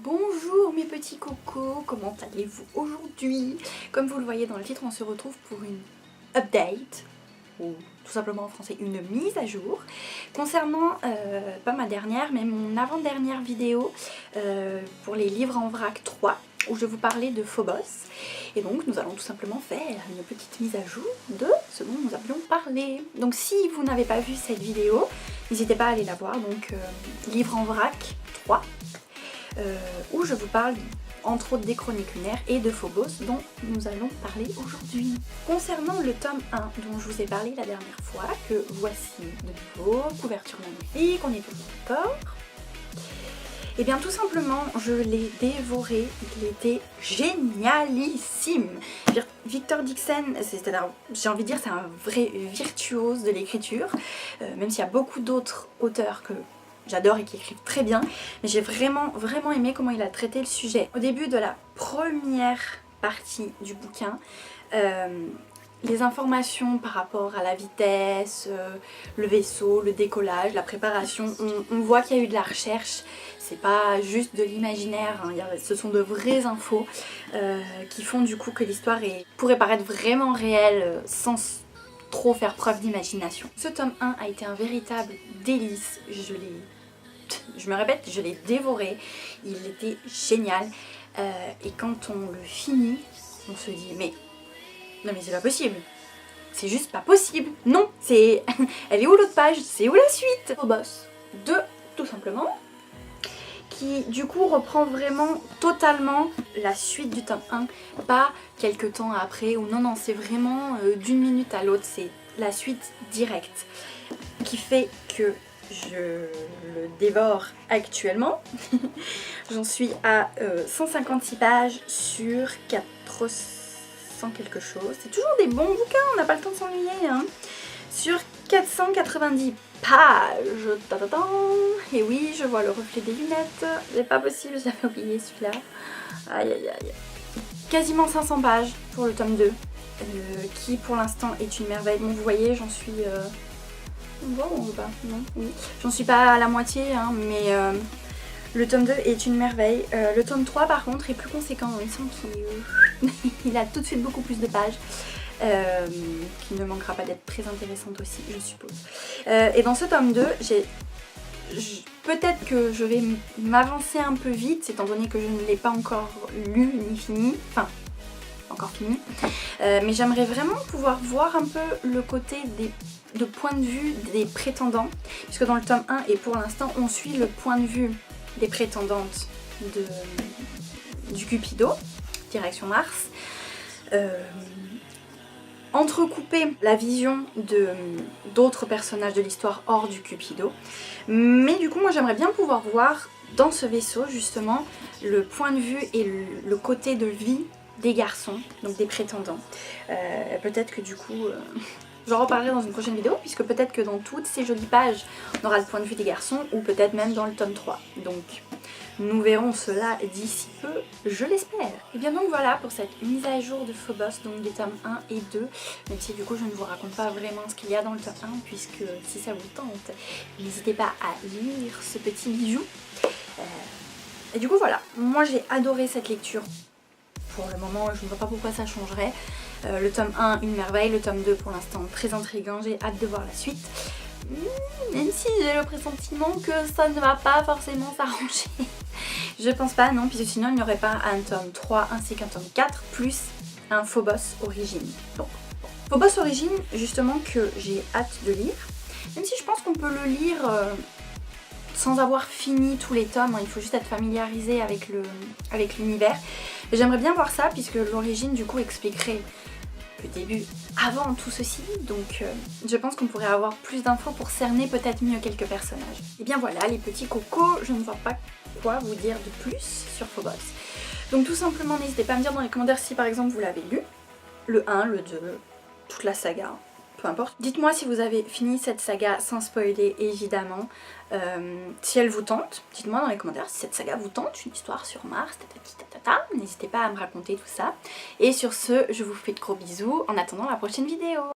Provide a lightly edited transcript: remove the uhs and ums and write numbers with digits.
Bonjour mes petits cocos, comment allez-vous aujourd'hui? Comme vous le voyez dans le titre, on se retrouve pour une update, ou tout simplement en français une mise à jour, concernant, pas ma dernière, mais mon avant-dernière vidéo pour les livres en vrac 3, où je vous parlais de Phobos. Et donc nous allons tout simplement faire une petite mise à jour de ce dont nous avions parlé. Donc si vous n'avez pas vu cette vidéo, n'hésitez pas à aller la voir, donc livre en vrac 3. Où je vous parle entre autres des Chroniques lunaires et de Phobos dont nous allons parler aujourd'hui. Concernant le tome 1 dont je vous ai parlé la dernière fois, que voici de nouveau, couverture magnifique, on est toujours d'accord. Et bien tout simplement je l'ai dévoré, il était génialissime. Victor Dixon, j'ai envie de dire c'est un vrai virtuose de l'écriture, même s'il y a beaucoup d'autres auteurs que j'adore et qui écrivent très bien, mais j'ai vraiment aimé comment il a traité le sujet. Au début de la première partie du bouquin, les informations par rapport à la vitesse, le vaisseau, le décollage, la préparation, on voit qu'il y a eu de la recherche, c'est pas juste de l'imaginaire, hein, ce sont de vraies infos qui font du coup que l'histoire pourrait paraître vraiment réelle sans trop faire preuve d'imagination. Ce tome 1 a été un véritable délice, je me répète, je l'ai dévoré, il était génial et quand on le finit, on se dit mais non mais c'est pas possible, c'est juste pas possible, non, c'est elle est où l'autre page, c'est où la suite? Phobos 2 tout simplement, qui du coup reprend vraiment totalement la suite du tome 1, pas quelques temps après ou non, c'est vraiment d'une minute à l'autre, c'est la suite directe qui fait que je le dévore actuellement. J'en suis à 156 pages sur 400 quelque chose. C'est toujours des bons bouquins, on n'a pas le temps de s'ennuyer, hein. Sur 490 pages. Et oui, je vois le reflet des lunettes. C'est pas possible, j'avais oublié celui-là. Aïe aïe aïe. Quasiment 500 pages pour le tome 2, qui pour l'instant est une merveille. Bon, vous voyez, j'en suis... On voit ou on voit pas? Non, oui. J'en suis pas à la moitié, hein, mais le tome 2 est une merveille. Le tome 3 par contre est plus conséquent, il semble qu'il a tout de suite beaucoup plus de pages. Qui ne manquera pas d'être très intéressante aussi, je suppose. Et dans ce tome 2, peut-être que je vais m'avancer un peu vite, étant donné que je ne l'ai pas encore lu ni fini. Enfin, encore fini. Mais j'aimerais vraiment pouvoir voir un peu le côté de point de vue des prétendants, puisque dans le tome 1 et pour l'instant on suit le point de vue des prétendantes du Cupido, direction Mars, entrecouper la vision d'autres personnages de l'histoire hors du Cupido, mais du coup moi j'aimerais bien pouvoir voir dans ce vaisseau justement le point de vue et le côté de vie des garçons, donc des prétendants. Peut-être que du coup... J'en reparlerai dans une prochaine vidéo, puisque peut-être que dans toutes ces jolies pages, on aura le point de vue des garçons, ou peut-être même dans le tome 3. Donc, nous verrons cela d'ici peu, je l'espère. Et bien donc voilà pour cette mise à jour de Phobos, donc des tomes 1 et 2, même si du coup je ne vous raconte pas vraiment ce qu'il y a dans le tome 1, puisque si ça vous tente, n'hésitez pas à lire ce petit bijou. Et du coup voilà, moi j'ai adoré cette lecture. Pour le moment, je ne vois pas pourquoi ça changerait. Le tome 1, une merveille. Le tome 2, pour l'instant, très intriguant. J'ai hâte de voir la suite. Même si j'ai le pressentiment que ça ne va pas forcément s'arranger. Je pense pas, non, puisque sinon il n'y aurait pas un tome 3 ainsi qu'un tome 4, plus un Phobos Origine. Donc, Phobos Origine, justement, que j'ai hâte de lire. Même si je pense qu'on peut le lire... sans avoir fini tous les tomes, hein, il faut juste être familiarisé avec l'univers. J'aimerais bien voir ça puisque l'origine du coup expliquerait le début avant tout ceci, donc je pense qu'on pourrait avoir plus d'infos pour cerner peut-être mieux quelques personnages. Et bien voilà les petits cocos, je ne vois pas quoi vous dire de plus sur Phobos. Donc tout simplement n'hésitez pas à me dire dans les commentaires si par exemple vous l'avez lu, le 1, le 2, toute la saga. Peu importe. Dites-moi si vous avez fini cette saga sans spoiler évidemment, si elle vous tente, dites-moi dans les commentaires si cette saga vous tente, une histoire sur Mars, n'hésitez pas à me raconter tout ça. Et sur ce, je vous fais de gros bisous en attendant la prochaine vidéo.